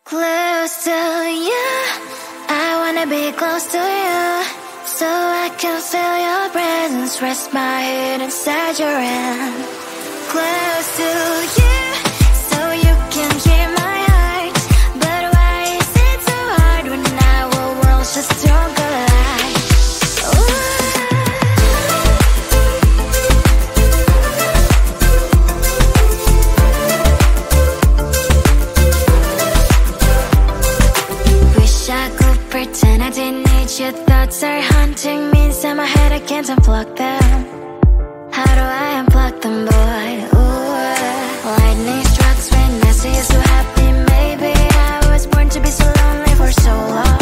Close to you, I wanna be close to you, so I can feel your presence, rest my head inside your hand. Close to you, so you can hear my heart. But why is it so hard when our worlds just don't collide? Wish I could pretend I didn't need your thoughts are haunting me inside my head, I can't unplug them. How do I unplug them, boy? Ooh, lightning strikes when I see you so happy. Maybe I was born to be so lonely for so long.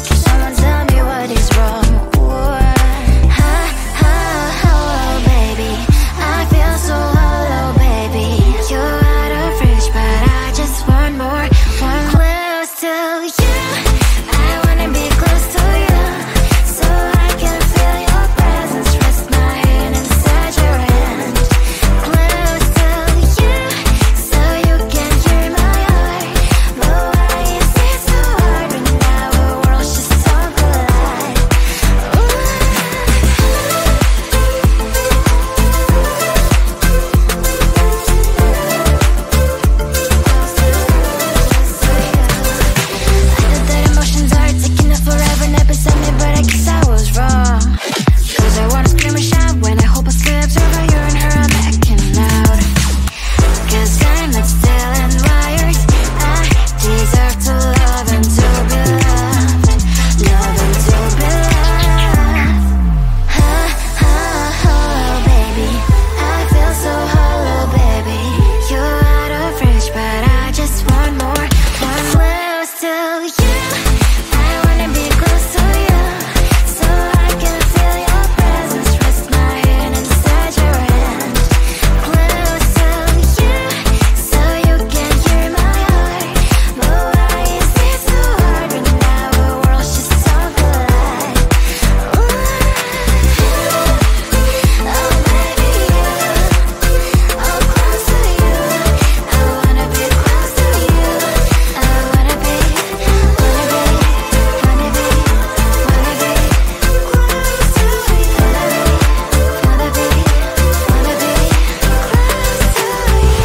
Can someone tell me what is wrong? Ooh, ha, ha, hello, baby. I feel so hollow, baby. You're out of reach, but I just want more, one close to you. I wanna be close to you, so I can feel your presence, rest my head inside your hand. Close to you, so you can hear my heart. But why is it so hard when our worlds just don't collide? I know that emotions are taking up forever, not beside me, but I guess I was wrong. Cause I wanna scream and shout when I hopelessly observe how you and her are making out. Cause I'm not still and wired. I deserve to love and to be loved, love and to be loved. Ha, ha, hello, baby. I feel so hollow, baby. You're out of reach, but I just want more, one close to you. I wanna be close to you, so I can feel your presence, rest my head inside your hand. Close to you, so you can hear my heart. But why is it so hard when our worlds just don't collide? Ooh, oh baby, oh close to you. I wanna be close to you. I wanna be, wanna be, wanna be, wanna be close to you. Wanna be, wanna be, wanna be close to you.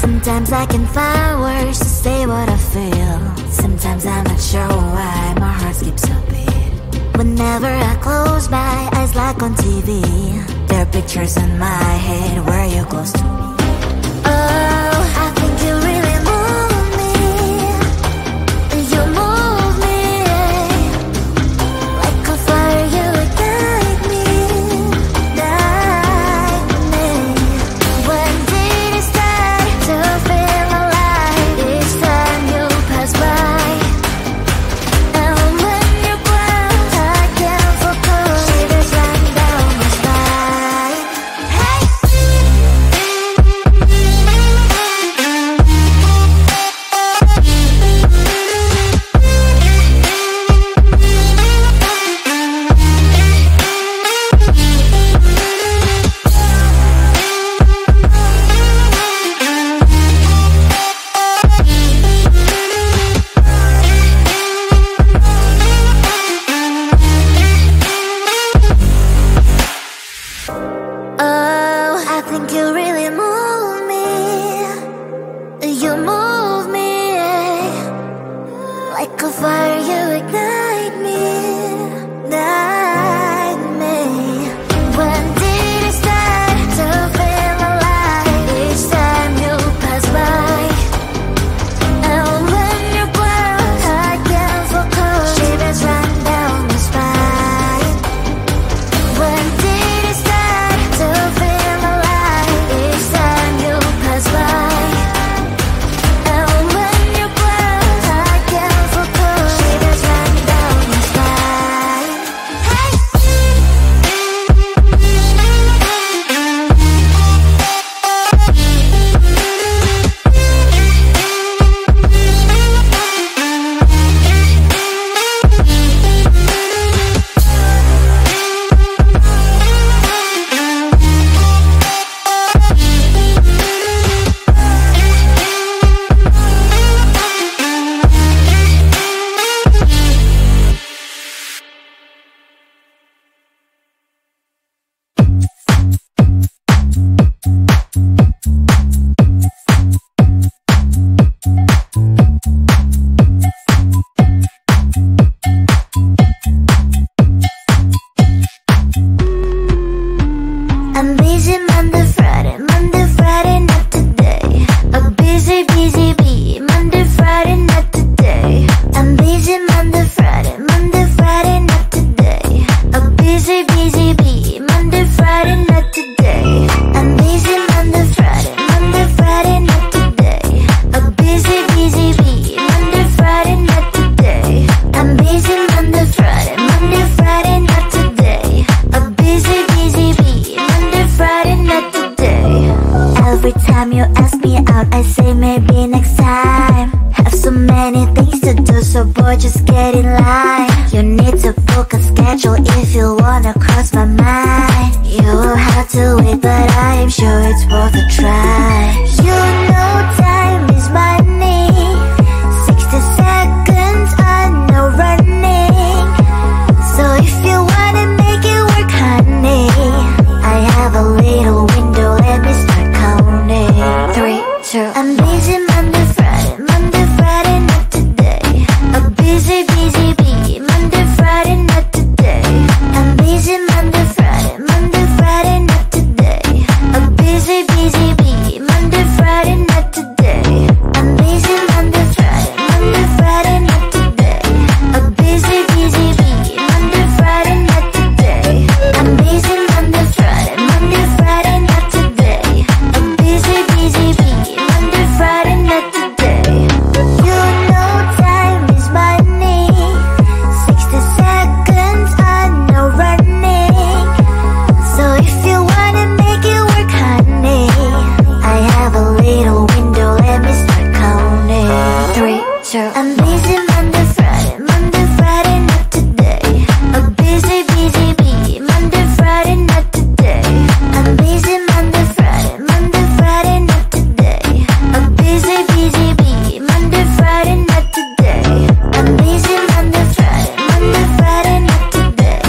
Sometimes I can find words to say what I feel. Sometimes I'm not sure why my heart skips a beat. Whenever I close my eyes like on TV, there are pictures in my head where you're close to me. Oh, I think you really move me. You move me like a fire, you guide me, guide me. When did it start to feel alive? Each time you pass by, and when you ground, I can't focus. Shivers run down my spine. Hey. book a schedule if you wanna cross my mind. You will have to wait, but I'm sure it's worth a try. You know time is money. 60 seconds on no running. So if you wanna make it work, honey, I have a little window, let me start counting. 3, 2, I'm busy Monday, Friday, Monday, Friday, not today. A busy, busy bee, Monday, Friday, not today. I'm busy Monday, Friday, Monday, Friday, not today. A busy, busy bee, Monday, Friday, not today. I'm busy Monday, Friday, Monday, Friday, not today. A busy, busy bee, Monday, Friday, not today. I'm busy Monday, Friday, Monday, Friday, not today. A busy, busy bee, Monday, Friday, not today. You know time is money. 60 seconds on no running. So if you wanna make it work, honey, I have a little window, let me start counting. 3, 2, I'm busy Monday, Friday, Monday, Friday, not today. A busy, busy bee, Monday, Friday, not today. I'm busy Monday, Friday, Monday, Friday, not today. A busy, busy bee, Monday, Friday, not today. I'm busy Monday, Friday, Monday, Friday, not today.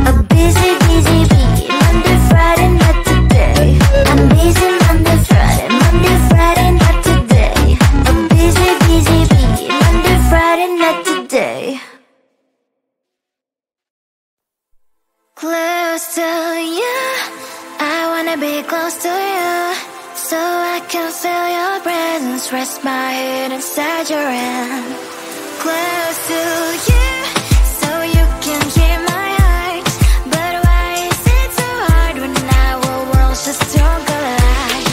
A busy, busy bee, Monday, Friday, not today. I'm busy Monday, Friday, Monday, Friday, not today. A busy, busy bee, Monday, Friday, not today. Close to you, I wanna be close to you, so I can feel your presence, rest my head inside your hand. Close to you, so you can hear my heart. But why is it so hard when our worlds just don't collide?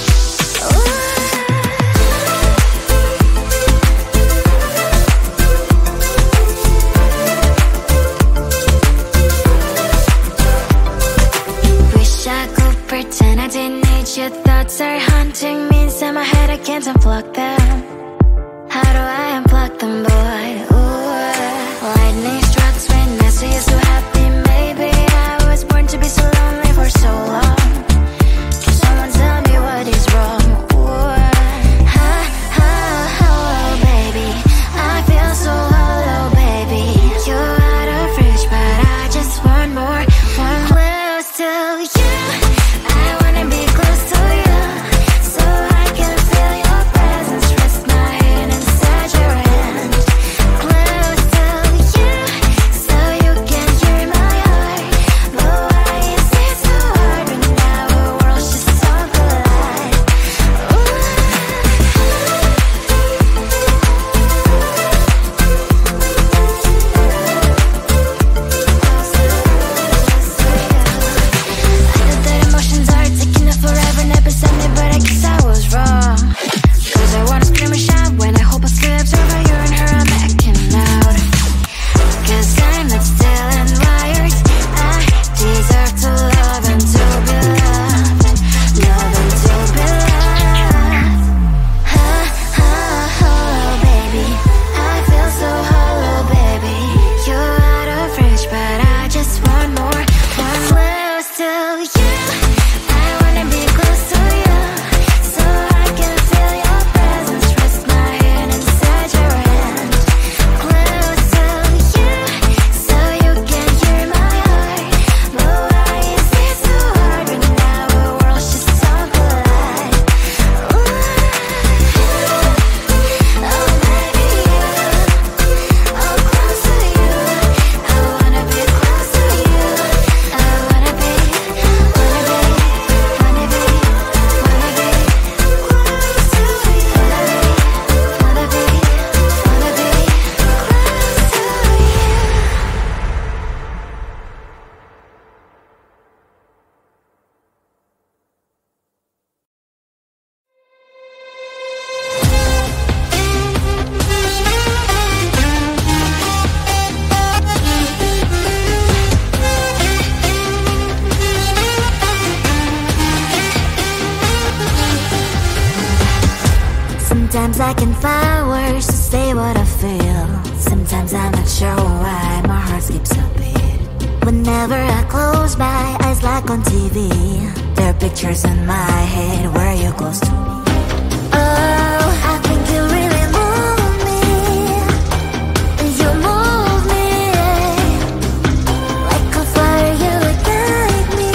Wish I could pretend I didn't need your thoughts are haunting me inside my head, I can't unplug them. How do I unplug them, boy? Ooh, lightning strikes when I see you so happy. Maybe I was born to be so lonely for so long. Can someone tell me what is wrong? Ooh, ha, ha, hello, baby. I feel so hollow, baby. You're out of reach, but I just want more, one close to you. I wanna be close to you, so I can feel your presence, rest my head inside your hand. Close to you, so you can hear my heart. But why is it so hard when our worlds just don't collide? I know that emotions are taking up forever, never send me, but I guess I was wrong. Cause I wanna scream and shout when I hope I slip over you and her, I'm acting out. Cause I'm not still and wired. I deserve to love and to be loved. Love and to be loved. Ha, ha, hello, baby. I feel so hollow, baby. You're out of reach, but I just want more, one close to you. I wanna be close to you, so I can feel your presence, rest my head inside your hand. Close to you, so you can hear my heart. But why is it so hard when our worlds just don't collide? Ooh, oh baby, oh close to you. I wanna be close to you. I wanna be, wanna be, wanna be, wanna be close to you. Wanna be, wanna be close to you. Sometimes I can find words to say what I feel. Sometimes I'm not sure why my heart skips a beat. Whenever I close my eyes like on TV, there are pictures in my head where you're close to me. Oh, I think you really move me. You move me like a fire, you ignite me,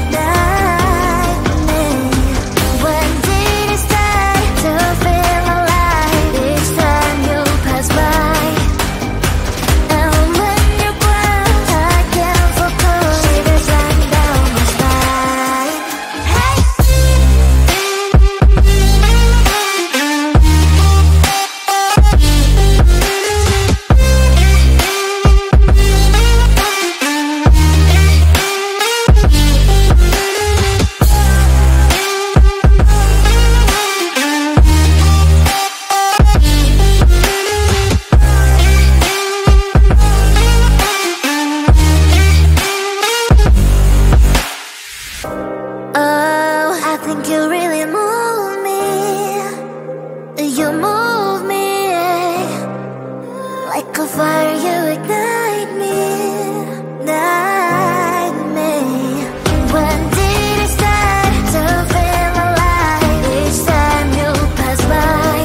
ignite me. When did it start to feel alive? Each time you pass by, and when you glance, I can't focus. Shivers run down my spine. Hey. Oh, I think you really move me. You move me like a fire, you ignite me, ignite me. When did it start to feel alive? Each time you pass by,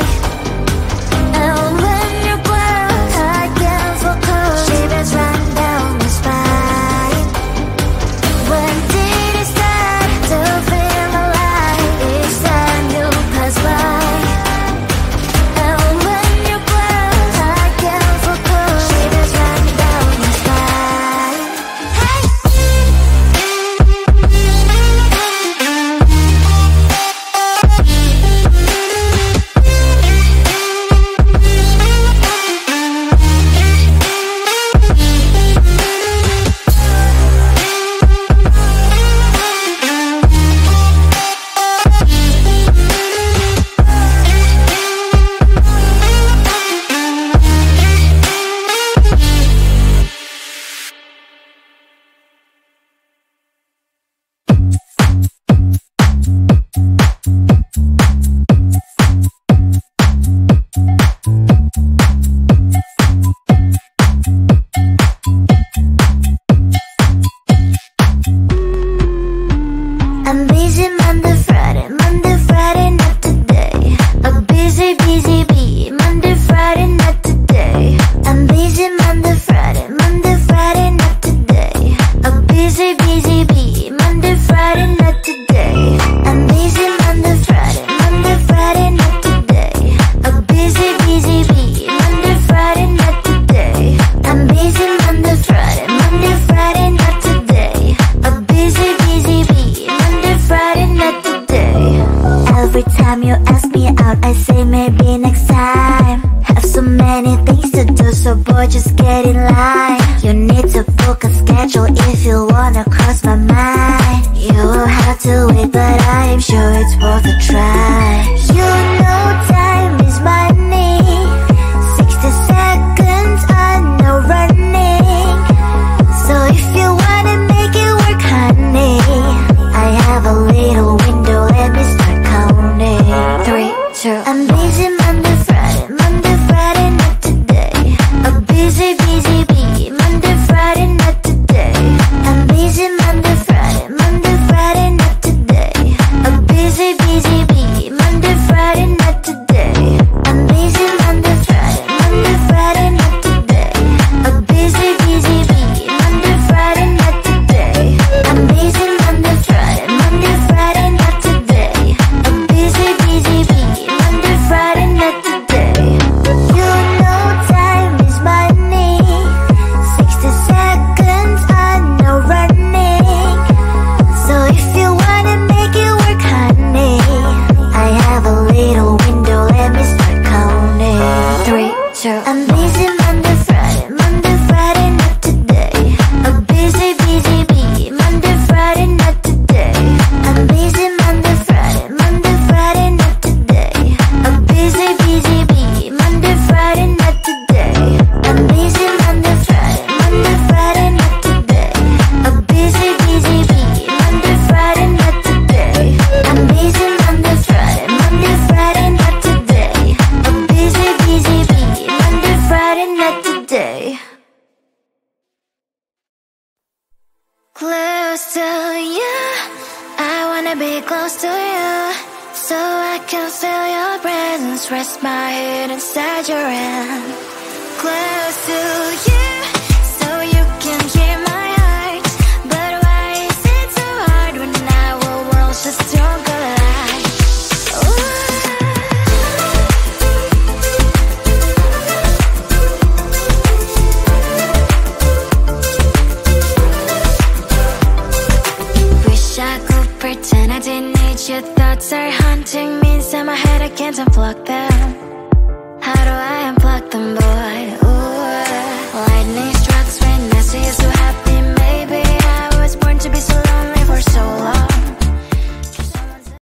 and when you glance, I can't focus. Shivers run down my spine. When did it start to feel alive? Each time you pass by, and when you glance, I can't focus. Shivers run down my spine. Hey. I'm busy Monday, Friday, not today. A busy, busy bee, Monday, Friday, not today. I'm busy Monday, Friday, not today. A busy, busy bee, Monday, Friday, not today. I'm busy Monday, Friday, not today. A busy, busy bee, Monday, Friday, not today. I'm busy Monday, Friday, not today. A busy, busy bee, Monday, Friday, not today. Every time you ask me out, I say maybe next time. Have so many things to do, so boy, just get in line. You need to book a schedule if you wanna cross my mind. You will have to wait, but I am sure it's worth a try. You know time is money. 60 seconds on no running. So if you wanna make it work, honey, I have a little window, let me start counting. 3, 2, I'm busy Monday, Friday, not today. A busy, busy bee, Monday, Friday, not today. I'm busy Monday, Friday, not today. A busy, busy bee, Monday, Friday, Close to you, I wanna be close to you, so I can feel your presence, rest my head inside your hand. Close to you, so you can hear my heart. But why is it so hard when our worlds just don't collide? Wish I could pretend I didn't need your thoughts are haunting me inside my head, I can't unplug them.